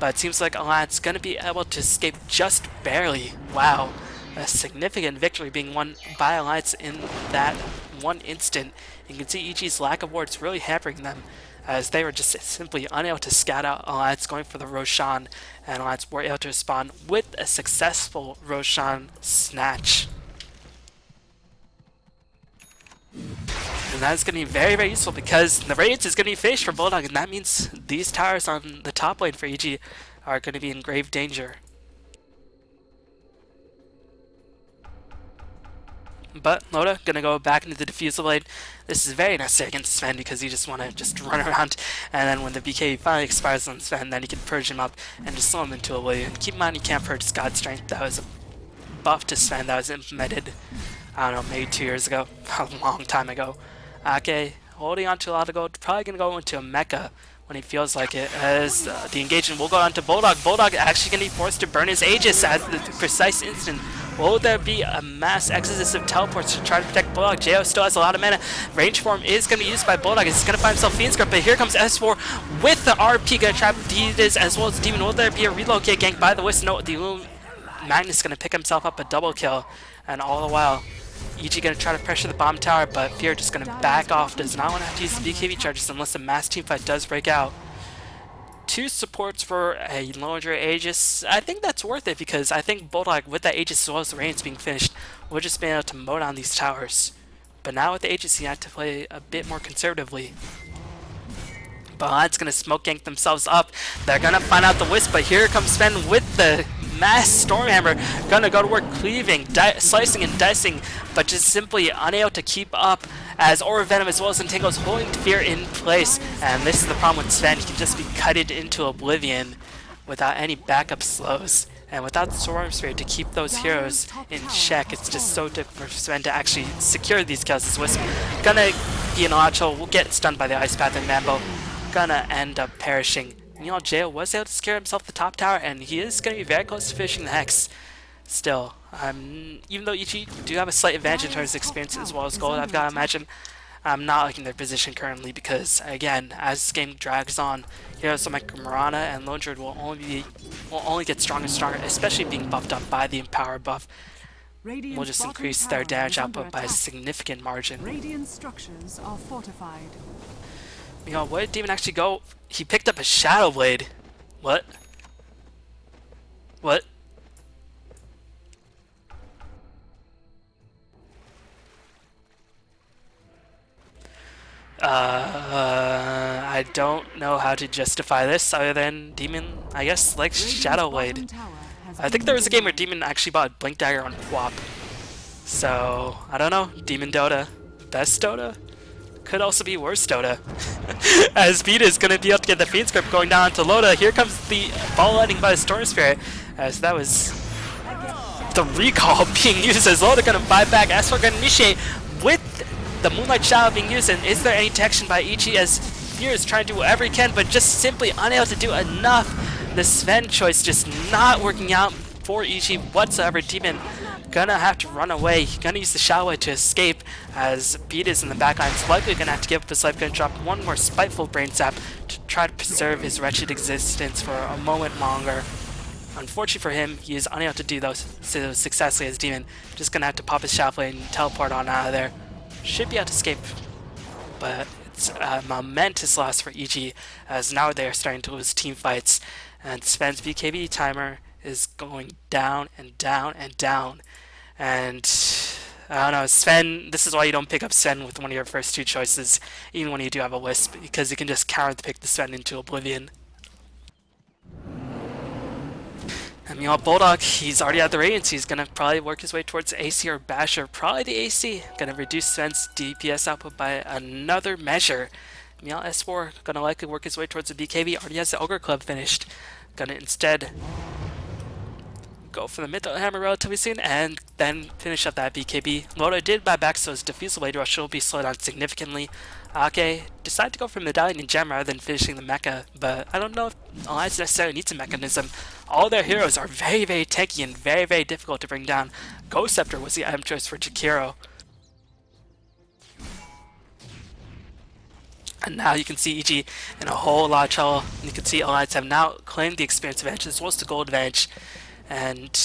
But it seems like Alliance is going to be able to escape just barely. Wow. A significant victory being won by Alliance in that one instant. You can see EG's lack of wards really hampering them, as they were just simply unable to scout out Alliance going for the Roshan, and Alliance were able to respond with a successful Roshan snatch. And that's going to be very, very useful because the radiance is going to be finished for Bulldog, and that means these towers on the top lane for EG are going to be in grave danger. But Loda gonna go back into the defusal lane. This is very necessary against Sven because you just want to just run around, and then when the BK finally expires on Sven, then you can purge him up and just slow him into oblivion. Keep in mind you can't purge God Strength. That was a buff to Sven that was implemented, I don't know, maybe 2 years ago, a long time ago. Okay, holding on to a lot of gold, probably gonna go into a mecha when he feels like it, as the engagement will go on to Bulldog. Bulldog actually going to be forced to burn his Aegis at the precise instant. Will there be a mass exodus of teleports to try to protect Bulldog? Jo still has a lot of mana. Range form is going to be used by Bulldog. He's going to find himself Fiend's Grip, but here comes S4 with the RP, going to trap Diz as well as Demon. Will there be a relocate gank by the Wisp? No, the Magnus is going to pick himself up a double kill, and all the while EG going to try to pressure the bomb tower, but Fear just going to back off. Does not want to have to use the BKB charges unless a mass teamfight does break out. 2 supports for a larger Aegis. I think that's worth it because I think Bulldog, with that Aegis as well as the Radiance being finished, will just be able to mow down these towers. But now with the Aegis, you have to play a bit more conservatively. Balad's going to smoke gank themselves up. They're going to find out the Wisp, but here comes Sven with the mass Stormhammer. Going to go to work cleaving, slicing and dicing, but just simply unable to keep up as Aura Venom as well as Entangle's holding Fear in place. And this is the problem with Sven. He can just be cutted into oblivion without any backup slows. And without the Swarm Spirit to keep those heroes in check, it's just so difficult for Sven to actually secure these kills. This Wisp gonna be in a lot of trouble. Will get stunned by the Ice Path and Mambo. Gonna end up perishing. Meanwhile, Jo was able to secure himself the top tower, and he is gonna be very close to finishing the Hex. Still, even though EG do have a slight advantage in terms of experience as well as gold, I've got to imagine I'm not liking their position currently because, again, as this game drags on, heroes like Mirana and Lone Druid will only get stronger and stronger, especially being buffed up by the Empower buff. Will just increase their damage output by a significant margin. Radiant structures are fortified. You know, where did Demon actually go? He picked up a Shadow Blade. What? What? I don't know how to justify this other than Demon, I guess, likes Shadow Blade. I think there was a game where Demon actually bought Blink Dagger on Quap. So, I don't know. Demon Dota. Best Dota? Could also be worse Dota. As Vita is going to be able to get the Fiend's Grip going down to Loda. Here comes the ball lightning by the Storm Spirit. As that was the recall being used as Loda going to fight back. S4 going to initiate with the Moonlight Shadow being used, and is there any detection by EG as Fear is trying to do whatever he can, but just simply unable to do enough. The Sven choice just not working out for EG whatsoever. Demon gonna have to run away. Gonna use the Shadow Blade to escape as Beat is in the backline. He's likely gonna have to give up his life. Gonna drop one more spiteful Brain Sap to try to preserve his wretched existence for a moment longer. Unfortunately for him, he is unable to do those successfully as Demon. Just gonna have to pop his Shadow Blade and teleport on out of there. Should be able to escape, but it's a momentous loss for EG as now they are starting to lose team fights, and Sven's BKB timer is going down and down and down. And I don't know, Sven, this is why you don't pick up Sven with one of your first 2 choices, even when you do have a Wisp, because you can just counter pick the Sven into oblivion. And meanwhile, Bulldog, he's already at the Radiance. He's going to probably work his way towards AC or Basher. Probably the AC. Going to reduce Sven's DPS output by another measure. Meanwhile, S4 going to likely work his way towards the BKB. Already has the Ogre Club finished. Going to instead go for the Mythical Hammer relatively soon and then finish up that BKB. Loda did buy back, so his Diffusal Blade Rush will be slowed down significantly. Ake decided to go for Medallion and Gem rather than finishing the mecha, but I don't know if Alliance necessarily needs a mechanism. All their heroes are very, very tanky and very, very difficult to bring down. Ghost Scepter was the item choice for Jakiro. And now you can see EG in a whole lot of trouble. You can see Alliance have now claimed the experience advantage as well as the gold advantage. And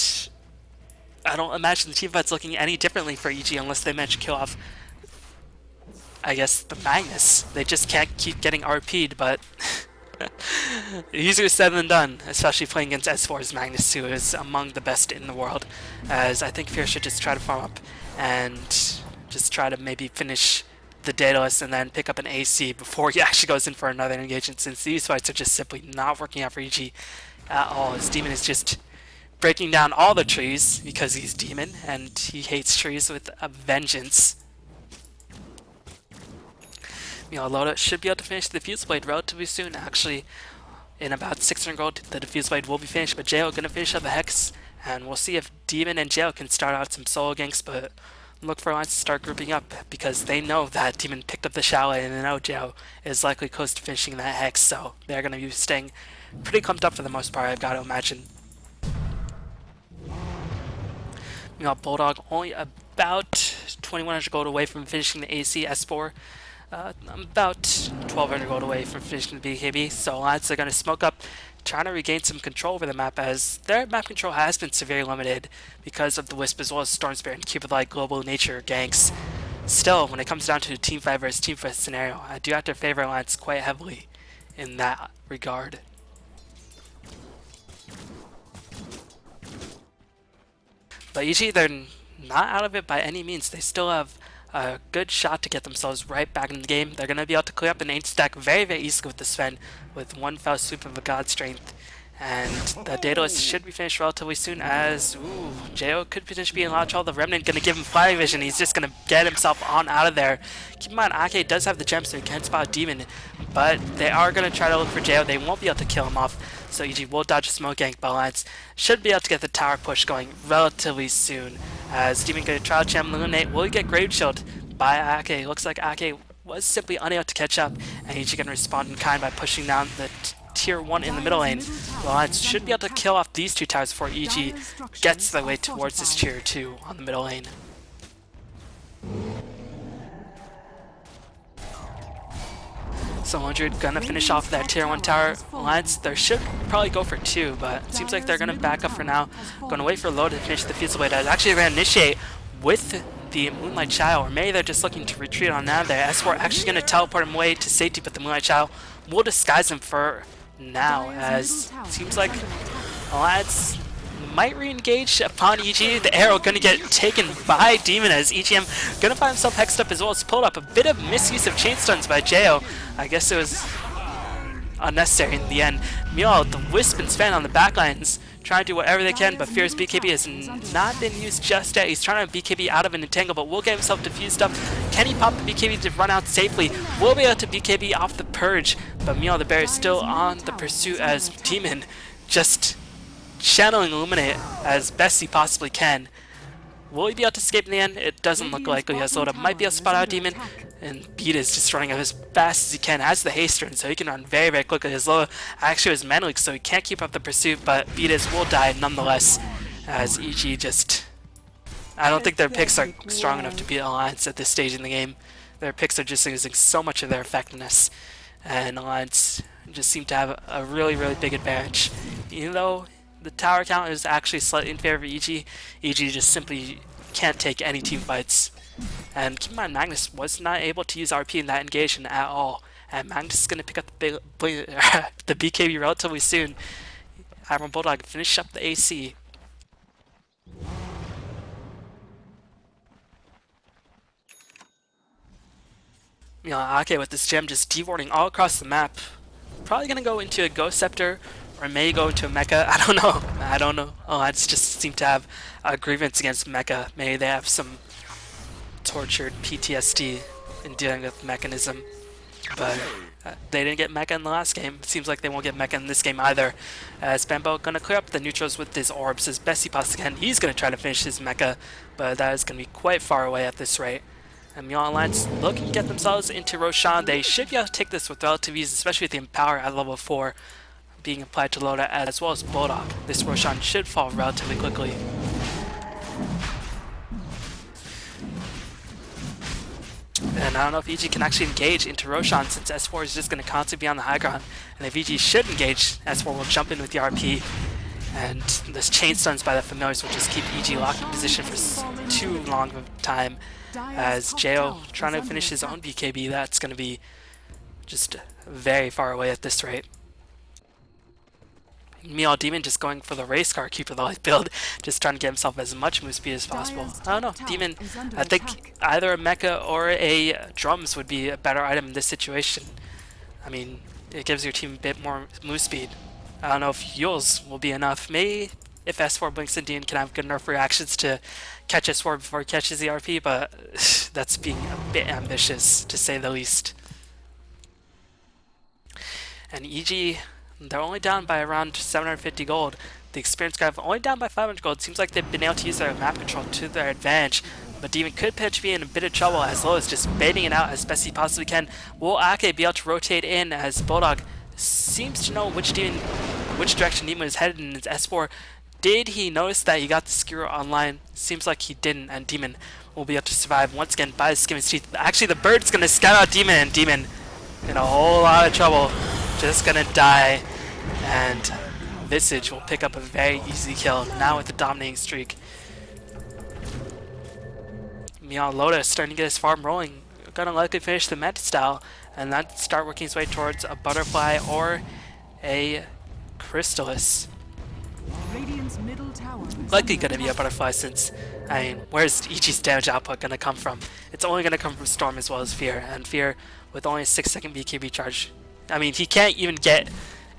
I don't imagine the teamfight's looking any differently for EG unless they manage to kill off, I guess, the Magnus. They just can't keep getting RP'd, but easier said than done, especially playing against S4's Magnus, who is among the best in the world, as I think Fear should just try to farm up and just try to maybe finish the Daedalus and then pick up an AC before he actually goes in for another engagement, since these fights are just simply not working out for EG at all. His demon is just breaking down all the trees because he's demon and he hates trees with a vengeance. Loda should be able to finish the Diffuse Blade relatively soon. Actually, in about 600 gold, the Diffuse Blade will be finished, but Jo gonna finish up the Hex, and we'll see if Demon and Jo can start out some solo ganks, but look for Alliance to start grouping up because they know that Demon picked up the Chalet and they know Jo is likely close to finishing that Hex, so they're gonna be staying pretty clumped up for the most part, I've got to imagine. Bulldog only about 2100 gold away from finishing the AC S4. About 1200 gold away from finishing the BKB, so Alliance are going to smoke up, trying to regain some control over the map, as their map control has been severely limited because of the Wisp as well as Storm Spirit and Cupid-like global nature ganks. Still, when it comes down to a team fight versus team fight scenario, I do have to favor Alliance quite heavily in that regard. But EG, they're not out of it by any means. They still have a good shot to get themselves right back in the game. They're going to be able to clear up an 8 stack very, very easily with the Sven with one fell swoop of a God Strength. And the Daedalus should be finished relatively soon, as Jo could potentially be in a lot of trouble. The Remnant going to give him Fly Vision. He's just going to get himself on out of there. Keep in mind, Ake does have the gem, so he can spot a Demon, but they are going to try to look for Jo. They won't be able to kill him off, so EG will dodge a smoke gank, but Alliance should be able to get the tower push going relatively soon, as Demon going to try to jam Illuminate. Will he get Grave Shield by Ake? Looks like Ake was simply unable to catch up, and EG going to respond in kind by pushing down the tier 1 in the middle lane. Alliance should be able to kill off these two towers before EG gets their way towards this tier 2 on the middle lane. So 100 gonna finish off that tier 1 tower. Alliance, they should probably go for 2, but it seems like they're gonna back up for now. Gonna wait for Loda to finish the Fusel Blade. Actually, they're gonna initiate with the Moonlight Child, or maybe they're just looking to retreat on out there. S4 actually gonna teleport him away to safety, but the Moonlight Child will disguise him for now, as it seems like Alliance might re-engage upon EG. The arrow gonna get taken by Demon, as EGM gonna find himself hexed up as well as pulled up. A bit of misuse of chain stuns by Jo. I guess it was unnecessary in the end. Meanwhile, the Wisp and Sven on the backlines trying to do whatever they can, but Fear's BKB has not been used just yet. He's trying to BKB out of an entangle, but will get himself diffused up. Can he pop the BKB to run out safely? Will be able to BKB off the Purge, but meanwhile the bear is still on the pursuit, as Demon just channeling Illuminate as best he possibly can. Will he be able to escape in the end? It doesn't look likely, as Loda might be able to spot out Demon, and Beat is just running as fast as he can, has the haste turn, so he can run very, very quickly. As Loda actually was Manlik, so he can't keep up the pursuit, but Beatus will die nonetheless, as EG just... I don't think their picks are strong enough to beat Alliance at this stage in the game. Their picks are just using so much of their effectiveness, and Alliance just seem to have a really, really big advantage. Even though the tower count is actually slightly in favor of EG, EG just simply can't take any team fights. And keep in mind, Magnus was not able to use RP in that engagement at all, and Magnus is going to pick up the BKB relatively soon. Admiral Bulldog finish up the AC. Ake with this gem just dewarding all across the map. Probably going to go into a Ghost Scepter, or may go into a Mecha. I don't know. Alliance just seem to have a grievance against Mecha. Maybe they have some tortured PTSD in dealing with Mechanism. But they didn't get Mecha in the last game. It seems like they won't get Mecha in this game either. As Bambo gonna clear up the neutrals with his orbs as best he possibly can. He's gonna try to finish his Mecha, but that is gonna be quite far away at this rate. And Meow Alliance looking to get themselves into Roshan. They should be able to take this with relative ease, especially with the Empower at level 4 being applied to Loda as well as Bulldog. This Roshan should fall relatively quickly. And I don't know if EG can actually engage into Roshan, since S4 is just going to constantly be on the high ground. And if EG should engage, S4 will jump in with the RP. And this chain stuns by the familiars will just keep EG locked in position for too long of a time. As Jo trying to finish his own BKB, that's going to be just very far away at this rate. Meow Demon just going for the race car keeper the life build, just trying to get himself as much move speed as possible. Dire's I don't know, top Demon, tower is under I think attack. either a mecha or a drums would be a better item in this situation. I mean, it gives your team a bit more move speed. I don't know if Yules will be enough. Maybe if S4 blinks and Dean can have good enough reactions to catch S4 before he catches the RP, but that's being a bit ambitious, to say the least. And EG, they're only down by around 750 gold. The experience guy only down by 500 gold. Seems like they've been able to use their map control to their advantage. But Demon could potentially be in a bit of trouble as Low is just baiting it out as best he possibly can. Will Ake be able to rotate in as Bulldog seems to know which direction Demon is headed in his S4. Did he notice that he got the skewer online? Seems like he didn't, and Demon will be able to survive once again by the skin of his teeth. Actually, the bird's going to scout out Demon, and Demon in a whole lot of trouble. Just going to die, and Visage will pick up a very easy kill, now with the dominating streak. Meow Lotus starting to get his farm rolling. Gonna likely finish the meta style, and then start working his way towards a butterfly or a Crystallis. Radiant's middle tower is Likely under gonna be a attack. butterfly since, I mean, where's EG's damage output gonna come from? It's only gonna come from Storm as well as Fear, and Fear with only a 6-second BKB charge. I mean, he can't even get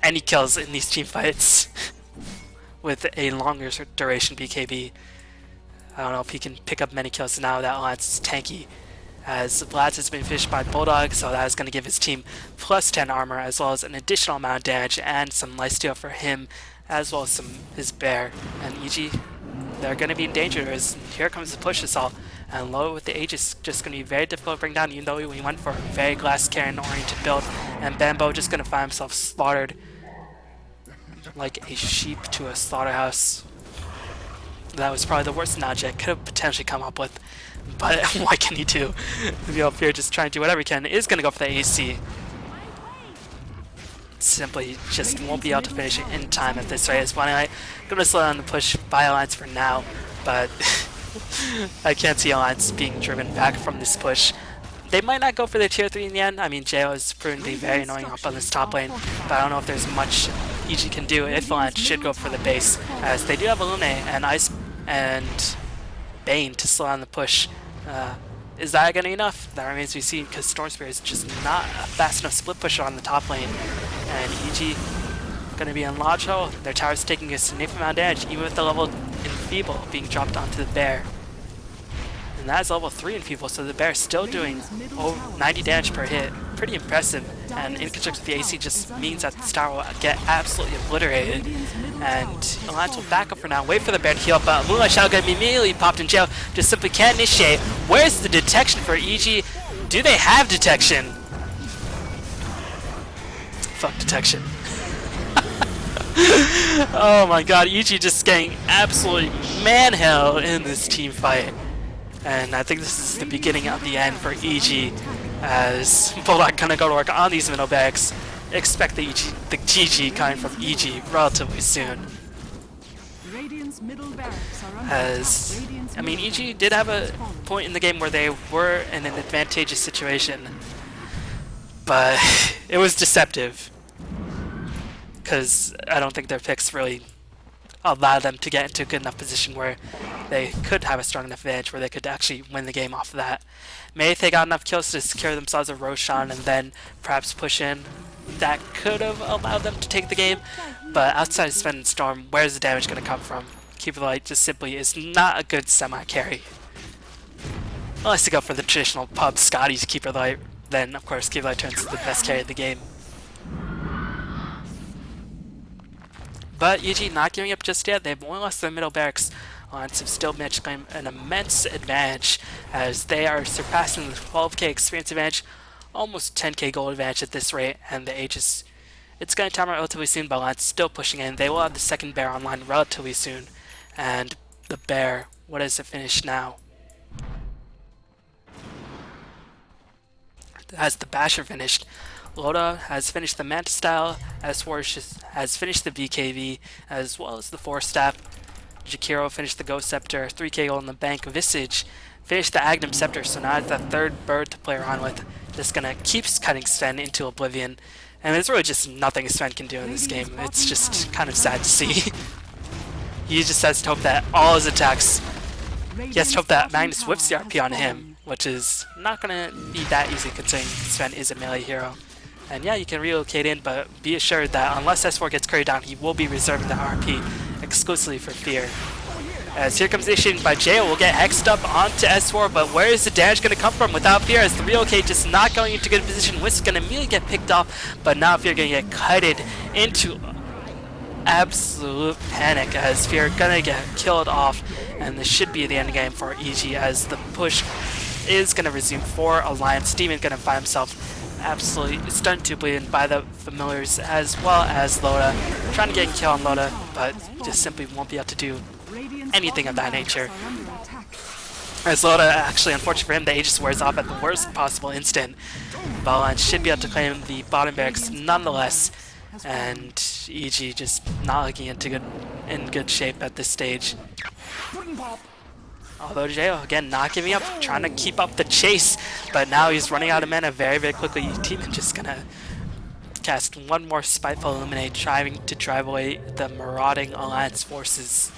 any kills in these team fights with a longer duration BKB. I don't know if he can pick up many kills now. That alliance is tanky, as Vlad's has been finished by Bulldog, so that is going to give his team plus 10 armor, as well as an additional amount of damage and some lifesteal for him, as well as his bear. And EG, they're going to be in danger, as here comes the push assault, and Low with the Age is just going to be very difficult to bring down, even though he went for a very glass cannon oriented build, and Bambo just going to find himself slaughtered like a sheep to a slaughterhouse. That was probably the worst analogy I could have potentially come up with, but what can you do? The Fear just trying to do whatever he can, is going to go for the AC. Simply just won't be able to finish it in time at this rate. As Bonnie going to slow down the push by Alliance for now, but I can't see Alliance being driven back from this push. They might not go for the tier 3 in the end. I mean, Jo is proven to be very annoying up on this top lane, but I don't know if there's much EG can do if Alliance should go for the base, as they do have Illumine and Ice and Bane to slow down the push. Is that going to be enough? That remains to be seen, because Storm Spirit is just not a fast enough split pusher on the top lane. And EG going to be in large trouble. Their tower is taking a significant amount of damage, even with the level Enfeeble being dropped onto the bear. And that is level 3 Enfeeble, so the bear is still doing over 90 damage per hit. Pretty impressive. And in conjunction with the AC just means that this tower will get absolutely obliterated. And Alliance will back up for now, wait for the bear to heal up, but Moonlight Shadow gonna be immediately popped in jail, just simply can't initiate. Where's the detection for EG? Do they have detection? Fuck detection. Oh my god, EG just getting absolutely manheld in this team fight. And I think this is the beginning of the end for EG, as Bulldog gonna go to work on these middle backs. Expect the GG coming from EG relatively soon. Radiant's middle barracks are under As, attack. Radiant's I mean, middle EG tower did have a has fallen. point in the game where they were in an advantageous situation, but it was deceptive, because I don't think their picks really allowed them to get into a good enough position where they could have a strong enough advantage where they could actually win the game off of that. Maybe if they got enough kills to secure themselves a Roshan and then perhaps push in, that could have allowed them to take the game. But outside of Sven and Storm, where's the damage going to come from? Keeper Light just simply is not a good semi-carry. Unless they go for the traditional pub Scotty's Keeper Light, then of course Keeper Light turns to the best carry of the game. But EG not giving up just yet. They've only lost their middle barracks. Alliance have still managed to claim an immense advantage, as they are surpassing the 12k experience advantage, almost 10k gold advantage at this rate, and the Aegis, it's going to time out relatively soon, but Alliance still pushing in. They will have the second bear online relatively soon, and the bear, what is it finished now? Has the Basher finished. Loda has finished the Manta style, as Swarsh has finished the BKV, as well as the 4-staff. Jakiro finished the Ghost Scepter, 3k gold in the bank. Visage finished the Agnum Scepter, so now it's that third bird to play around with. Just gonna keep cutting Sven into oblivion. And there's really just nothing Sven can do in this game. It's just kind of sad to see. He just has to hope that all his attacks, he has to hope that Magnus whips the RP on him, which is not going to be that easy considering Sven is a melee hero. And yeah, you can relocate in, but be assured that unless S4 gets carried down, he will be reserving the RP exclusively for Fear. As here comes the initiation by Jail, will get hexed up onto S4, but where is the damage going to come from without Fear? As the relocate just not going into good position, Wisp going to immediately get picked off, but now Fear going to get cutted into absolute panic as Fear going to get killed off, and this should be the end game for EG as the push is going to resume for Alliance. Demon going to find himself absolutely stunned to bleeding by the familiars as well as Loda, trying to get a kill on Loda, but just simply won't be able to do anything of that nature. As Loda, actually, unfortunately for him, the Aegis wears off at the worst possible instant. Alliance should be able to claim the bottom barracks nonetheless, and EG just not looking in good shape at this stage. Although Jail, again, not giving up, trying to keep up the chase, but now he's running out of mana very, very quickly. Demon just gonna cast one more Spiteful Illuminate, trying to drive away the marauding Alliance forces.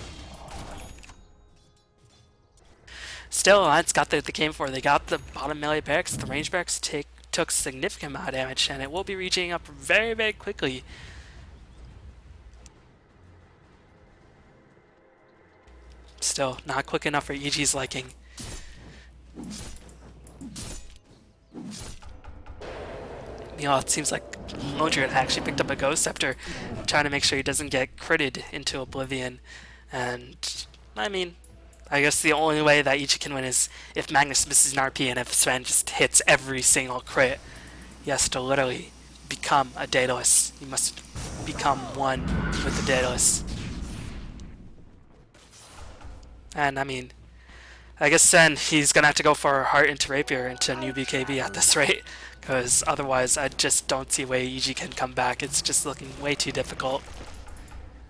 Still, Alliance got the game for. They got the bottom melee barracks. The range barracks took significant amount of damage, and it will be reaching up very, very quickly. Still, not quick enough for EG's liking. It seems like Lone Druid actually picked up a Ghost after trying to make sure he doesn't get critted into oblivion. And, I mean, I guess the only way that EG can win is if Magnus misses an RP and if Sven just hits every single crit. He has to literally become a Daedalus. He must become one with the Daedalus. And I mean, I guess then he's gonna have to go for Heart into Rapier into new BKB at this rate, because otherwise I just don't see a way EG can come back. It's just looking way too difficult.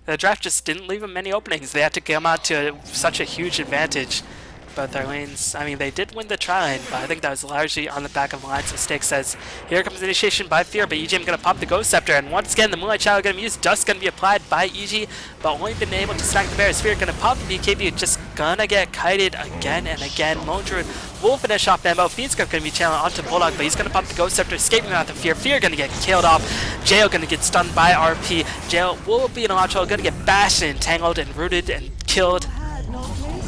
The draft just didn't leave them many openings. They had to come out to such a huge advantage. But their lanes, I mean, they did win the tri lane, but I think that was largely on the back of Alliance mistakes. As here comes the initiation by Fear, but EG going to pop the Ghost Scepter, and once again the Moonlight Shadow going to be used. Dust going to be applied by EG, but only been able to stack the bear. Fear going to pop the BKB, just gonna get kited again and again. Lone Druid will finish off Bambo. Fiend's going to be channeling onto Bulldog, but he's going to pop the Ghost Scepter, escaping out of Fear. Fear going to get killed off. Jail going to get stunned by RP. Jail will be in a launch hole, going to get bashed and entangled and rooted and killed.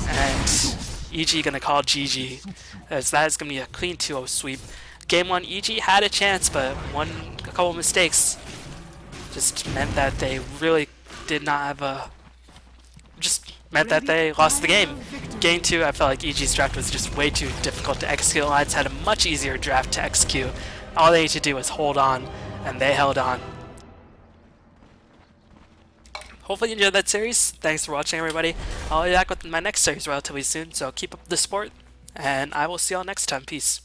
And EG gonna call GG, as that is gonna be a clean 2-0 sweep. Game 1, EG had a chance, but a couple mistakes just meant that they really did not have a, just meant that they lost the game. Game 2, I felt like EG's draft was just way too difficult to execute. Alliance had a much easier draft to execute. All they need to do was hold on, and they held on. Hopefully you enjoyed that series. Thanks for watching, everybody. I'll be back with my next series relatively soon, so keep up the support, and I will see y'all next time. Peace.